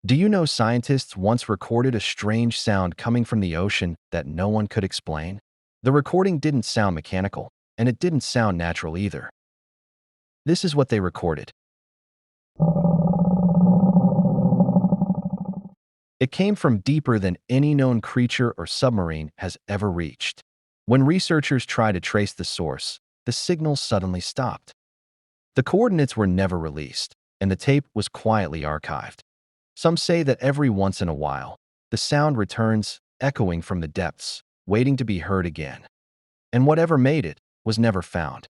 Do you know scientists once recorded a strange sound coming from the ocean that no one could explain? The recording didn't sound mechanical, and it didn't sound natural either. This is what they recorded. It came from deeper than any known creature or submarine has ever reached. When researchers tried to trace the source, the signal suddenly stopped. The coordinates were never released, and the tape was quietly archived. Some say that every once in a while, the sound returns, echoing from the depths, waiting to be heard again. And whatever made it was never found.